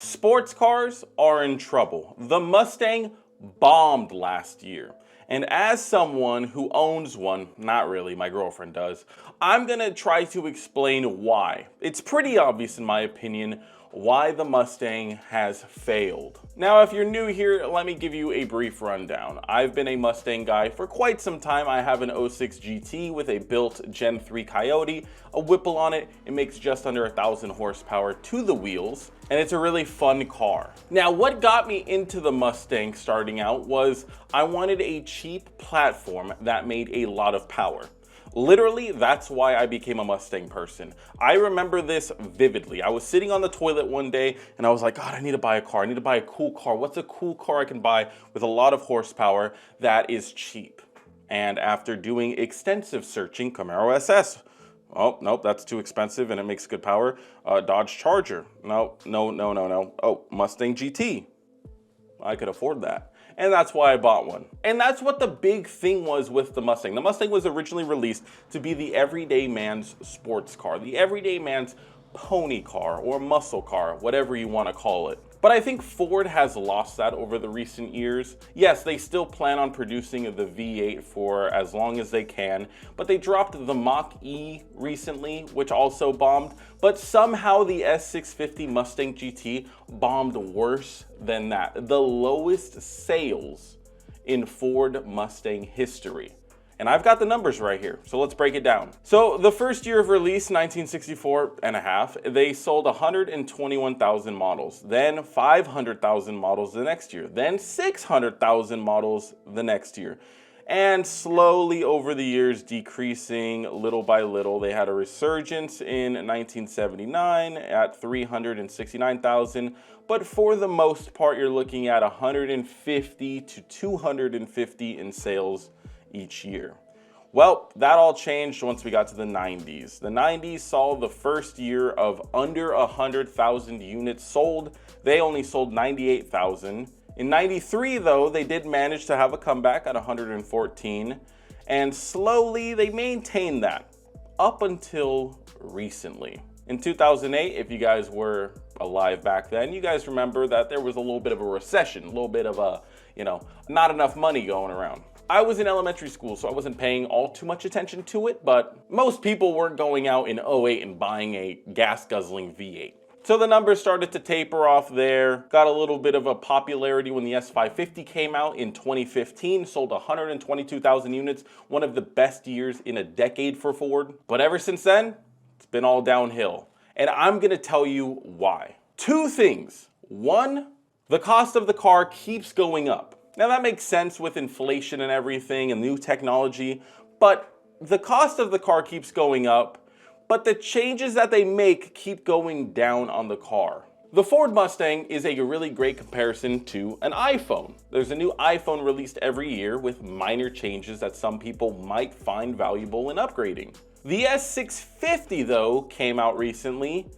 Sports cars are in trouble. The Mustang bombed last year. And as someone who owns one, not really, my girlfriend does, I'm gonna try to explain why. It's pretty obvious in my opinion why the Mustang has failed. Now, if you're new here, let me give you a brief rundown. I've been a Mustang guy for quite some time. I have an 06 GT with a built Gen 3 Coyote, a Whipple on it. It makes just under 1,000 horsepower to the wheels, and it's a really fun car. Now, what got me into the Mustang starting out was I wanted a cheap platform that made a lot of power. Literally, that's why I became a Mustang person. I remember this vividly. I was sitting on the toilet one day and I was like, God, I need to buy a car. I need to buy a cool car. What's a cool car I can buy with a lot of horsepower that is cheap? And after doing extensive searching, Camaro SS. Oh, nope, that's too expensive and it makes good power. Dodge Charger. No. Oh, Mustang GT. I could afford that. And that's why I bought one. And that's what the big thing was with the Mustang. The Mustang was originally released to be the everyday man's sports car, the everyday man's pony car or muscle car, whatever you want to call it. But I think Ford has lost that over the recent years. Yes, they still plan on producing the V8 for as long as they can, but they dropped the Mach-E recently, which also bombed. But somehow the S650 Mustang GT bombed worse than that. The lowest sales in Ford Mustang history. And I've got the numbers right here, so let's break it down. So the first year of release, 1964 and a half, they sold 121,000 models, then 500,000 models the next year, then 600,000 models the next year. And slowly over the years, decreasing little by little. They had a resurgence in 1979 at 369,000, but for the most part, you're looking at 150 to 250 in sales each year. Well, that all changed once we got to the 90s. The 90s saw the first year of under 100,000 units sold. They only sold 98,000. In 93 though, they did manage to have a comeback at 114, and slowly they maintained that up until recently. In 2008, if you guys were alive back then, you guys remember that there was a little bit of a recession, a little bit of a, not enough money going around. I was in elementary school, so I wasn't paying all too much attention to it, but most people weren't going out in '08 and buying a gas-guzzling V8. So the numbers started to taper off there, got a little bit of a popularity when the S650 came out in 2015, sold 122,000 units, one of the best years in a decade for Ford. But ever since then, it's been all downhill. And I'm gonna tell you why. Two things. One, the cost of the car keeps going up. Now that makes sense with inflation and everything and new technology, but the cost of the car keeps going up, but the changes that they make keep going down on the car. The Ford Mustang is a really great comparison to an iPhone. There's a new iPhone released every year with minor changes that some people might find valuable in upgrading. The S650 though came out recently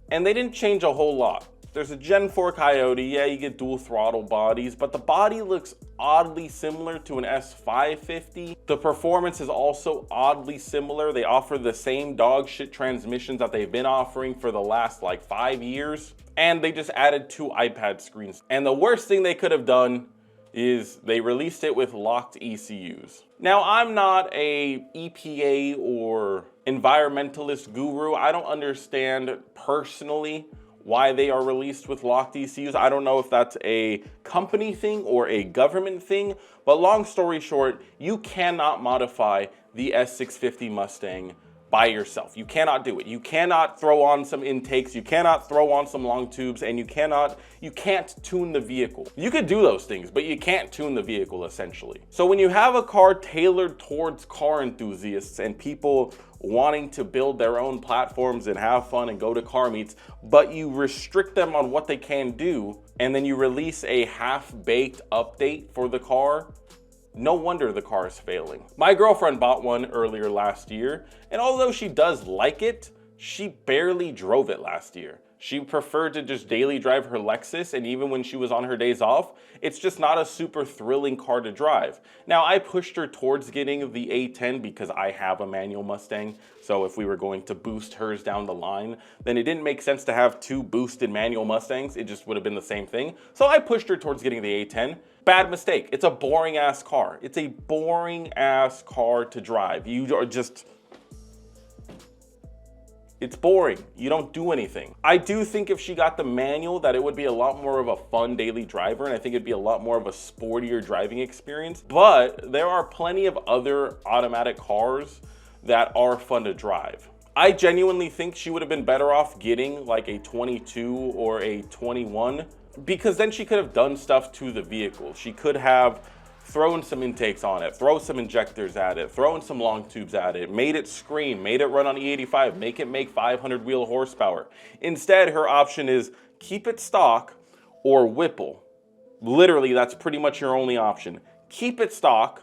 and they didn't change a whole lot. There's a Gen 4 Coyote, yeah, you get dual throttle bodies, but the body looks oddly similar to an S550. The performance is also oddly similar. They offer the same dog shit transmissions that they've been offering for the last like 5 years. And they just added 2 iPad screens. And the worst thing they could have done is they released it with locked ECUs. Now, I'm not a EPA or environmentalist guru. I don't understand personally why they are released with locked ECUs. I don't know if that's a company thing or a government thing, but long story short, you cannot modify the S650 Mustang by yourself. You cannot do it. You cannot throw on some intakes, you cannot throw on some long tubes, and you can't tune the vehicle. You could do those things, but you can't tune the vehicle essentially. So when you have a car tailored towards car enthusiasts and people wanting to build their own platforms and have fun and go to car meets, but you restrict them on what they can do, and then you release a half-baked update for the car, no wonder the car is failing. My girlfriend bought one earlier last year, and although she does like it, she barely drove it last year. She preferred to just daily drive her Lexus, and even when she was on her days off, it's just not a super thrilling car to drive. Now, I pushed her towards getting the A10 because I have a manual Mustang, so if we were going to boost hers down the line, then it didn't make sense to have two boosted manual Mustangs. It just would have been the same thing. So I pushed her towards getting the A10. Bad mistake. It's a boring ass car. It's a boring ass car to drive. You are just... It's boring. You don't do anything. I do think if she got the manual that it would be a lot more of a fun daily driver, and I think it'd be a lot more of a sportier driving experience. But there are plenty of other automatic cars that are fun to drive. I genuinely think she would have been better off getting like a 22 or a 21, because then she could have done stuff to the vehicle. She could have thrown some intakes on it, throw some injectors at it, thrown some long tubes at it, made it scream, made it run on E85, make it make 500 wheel horsepower. Instead, her option is keep it stock or Whipple. Literally, that's pretty much your only option. Keep it stock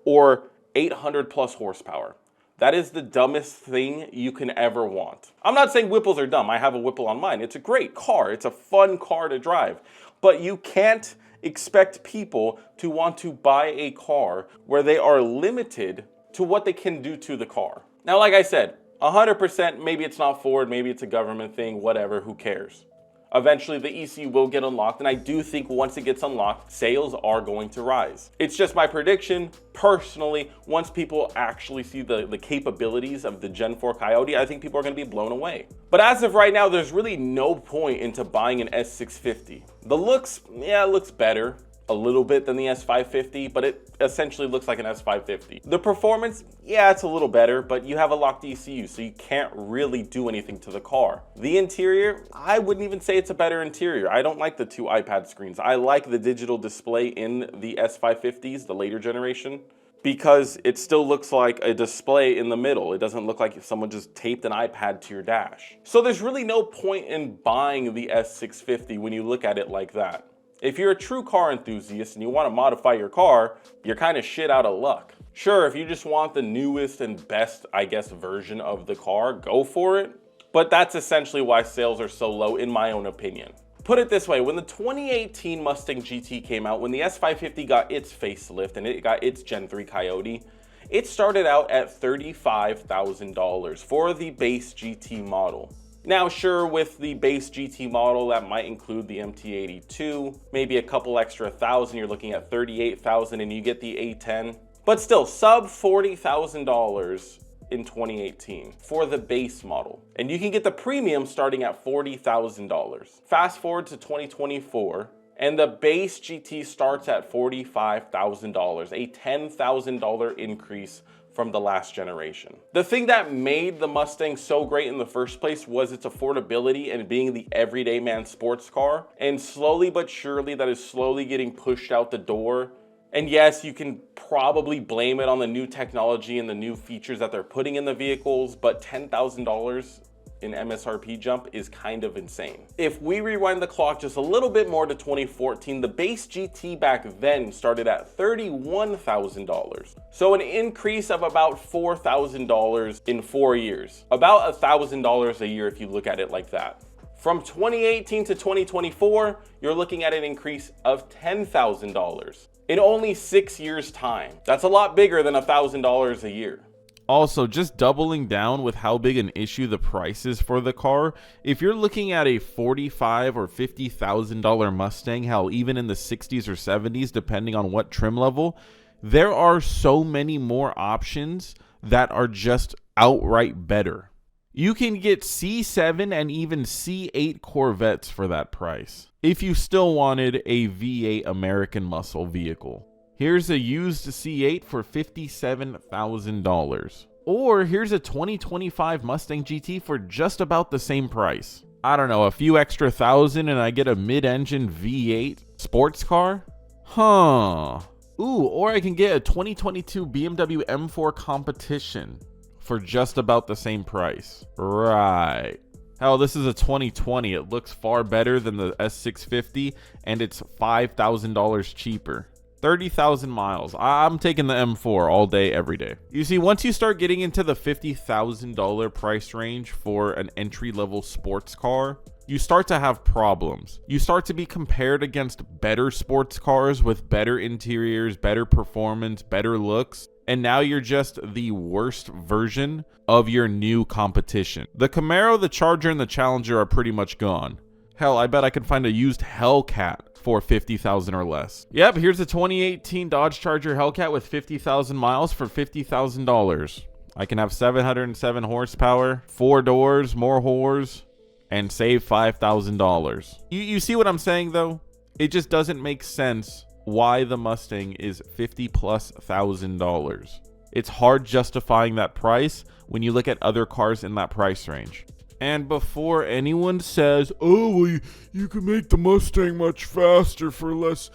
or 800 plus horsepower. That is the dumbest thing you can ever want. I'm not saying Whipples are dumb. I have a Whipple on mine. It's a great car. It's a fun car to drive. But you can't expect people to want to buy a car where they are limited to what they can do to the car. Now, like I said, 100%, maybe it's not Ford, maybe it's a government thing, whatever, who cares? Eventually, the ECU will get unlocked, and I do think once it gets unlocked, sales are going to rise. It's just my prediction, personally, once people actually see the capabilities of the Gen 4 Coyote, I think people are going to be blown away. But as of right now, there's really no point into buying an S650. The looks, yeah, it looks better a little bit than the S550, but it essentially looks like an S550. The performance, yeah, it's a little better, but you have a locked ECU, so you can't really do anything to the car. The interior, I wouldn't even say it's a better interior. I don't like the two iPad screens. I like the digital display in the S550s, the later generation, because it still looks like a display in the middle. It doesn't look like if someone just taped an iPad to your dash. So there's really no point in buying the S650 when you look at it like that. If you're a true car enthusiast and you want to modify your car, you're kind of shit out of luck. Sure, if you just want the newest and best, I guess, version of the car, go for it. But that's essentially why sales are so low, in my own opinion. Put it this way, when the 2018 Mustang GT came out, when the S550 got its facelift and it got its Gen 3 Coyote, it started out at $35,000 for the base GT model. Now, sure, with the base GT model, that might include the MT82, maybe a couple extra thousand, you're looking at $38,000 and you get the A10. But still, sub $40,000 in 2018 for the base model. And you can get the premium starting at $40,000. Fast forward to 2024, and the base GT starts at $45,000, a $10,000 increase from the last generation. The thing that made the Mustang so great in the first place was its affordability and being the everyday man sports car. And slowly but surely, that is slowly getting pushed out the door. And yes, you can probably blame it on the new technology and the new features that they're putting in the vehicles, but $10,000 in MSRP jump is kind of insane. If we rewind the clock just a little bit more to 2014, the base GT back then started at $31,000. So an increase of about $4,000 in 4 years. About $1,000 a year if you look at it like that. From 2018 to 2024, you're looking at an increase of $10,000 in only 6 years' time. That's a lot bigger than $1,000 a year. Also, just doubling down with how big an issue the price is for the car, if you're looking at a $45,000 or $50,000 Mustang, hell, even in the 60s or 70s, depending on what trim level, there are so many more options that are just outright better. You can get C7 and even C8 Corvettes for that price, if you still wanted a V8 American muscle vehicle. Here's a used C8 for $57,000. Or here's a 2025 Mustang GT for just about the same price. I don't know, a few extra thousand and I get a mid-engine V8 sports car? Huh. Ooh, or I can get a 2022 BMW M4 Competition for just about the same price. Right. Hell, this is a 2020. It looks far better than the S650 and it's $5,000 cheaper. 30,000 miles. I'm taking the M4 all day, every day. You see, once you start getting into the $50,000 price range for an entry-level sports car, you start to have problems. You start to be compared against better sports cars with better interiors, better performance, better looks, and now you're just the worst version of your new competition. The Camaro, the Charger, and the Challenger are pretty much gone. Hell, I bet I could find a used Hellcat for $50,000 or less. Yep, here's a 2018 Dodge Charger Hellcat with 50,000 miles for $50,000. I can have 707 horsepower, 4 doors, more whores, and save $5,000. You see what I'm saying though? It just doesn't make sense why the Mustang is $50,000+. It's hard justifying that price when you look at other cars in that price range. And before anyone says, oh, well, you can make the Mustang much faster for less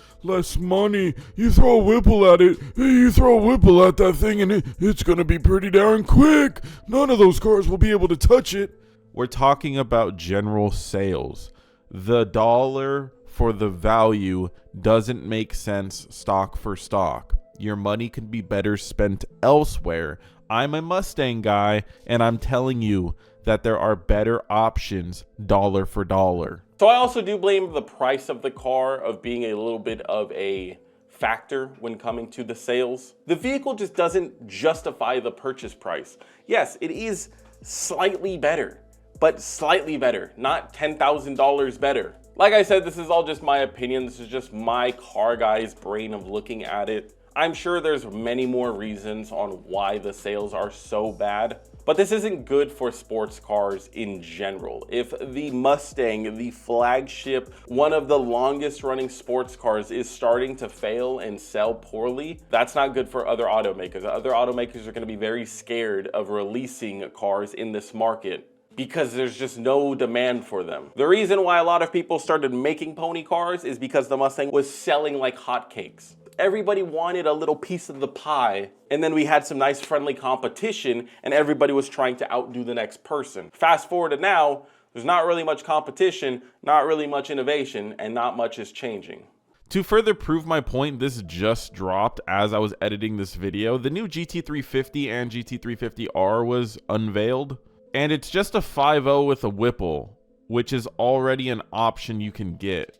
money. You throw a Whipple at it. Hey, you throw a Whipple at that thing and it's going to be pretty darn quick. None of those cars will be able to touch it. We're talking about general sales. The dollar for the value doesn't make sense stock for stock. Your money can be better spent elsewhere. I'm a Mustang guy, and I'm telling you that there are better options dollar for dollar. So I also do blame the price of the car of being a little bit of a factor when coming to the sales. The vehicle just doesn't justify the purchase price. Yes, it is slightly better, but slightly better, not $10,000 better. Like I said, this is all just my opinion. This is just my car guy's brain of looking at it. I'm sure there's many more reasons on why the sales are so bad, but this isn't good for sports cars in general. If the Mustang, the flagship, one of the longest running sports cars, is starting to fail and sell poorly, that's not good for other automakers. Other automakers are going to be very scared of releasing cars in this market because there's just no demand for them. The reason why a lot of people started making pony cars is because the Mustang was selling like hotcakes. Everybody wanted a little piece of the pie, and then we had some nice friendly competition, and everybody was trying to outdo the next person. Fast forward to now, there's not really much competition, not really much innovation, and not much is changing. To further prove my point, this just dropped as I was editing this video. The new GT350 and GT350R was unveiled, and it's just a 5.0 with a Whipple, which is already an option you can get.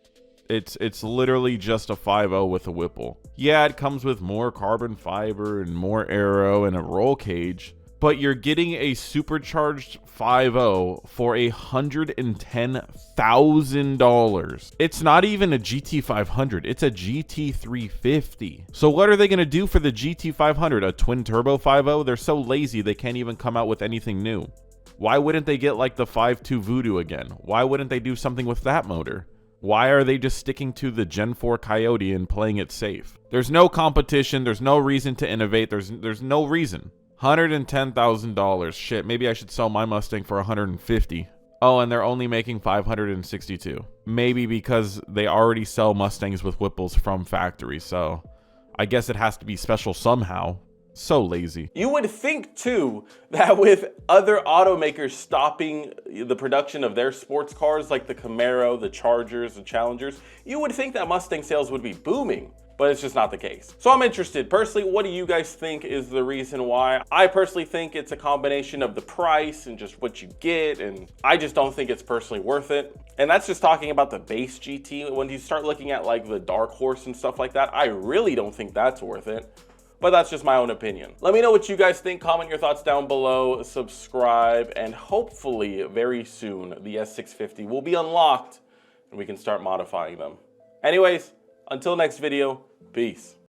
It's literally just a 5.0 with a Whipple. Yeah, it comes with more carbon fiber and more aero and a roll cage, but you're getting a supercharged 5.0 for $110,000. It's not even a GT500, it's a GT350. So what are they gonna do for the GT500? A twin turbo 5.0? They're so lazy they can't even come out with anything new. Why wouldn't they get like the 5.2 Voodoo again? Why wouldn't they do something with that motor? Why are they just sticking to the Gen 4 Coyote and playing it safe? There's no competition. There's no reason to innovate. There's no reason. $110,000. Shit, maybe I should sell my Mustang for $150,000. Oh, and they're only making 562. Maybe because they already sell Mustangs with Whipples from factory, so I guess it has to be special somehow. So lazy. You would think too that with other automakers stopping the production of their sports cars like the Camaro, the Chargers, the Challengers, you would think that Mustang sales would be booming, but it's just not the case. So I'm interested. Personally, what do you guys think is the reason why? I personally think it's a combination of the price and just what you get, and I just don't think it's personally worth it. And that's just talking about the base GT. When you start looking at like the Dark Horse and stuff like that, I really don't think that's worth it. But that's just my own opinion. Let me know what you guys think. Comment your thoughts down below, subscribe, and hopefully very soon the S650 will be unlocked and we can start modifying them. Anyways, until next video, peace.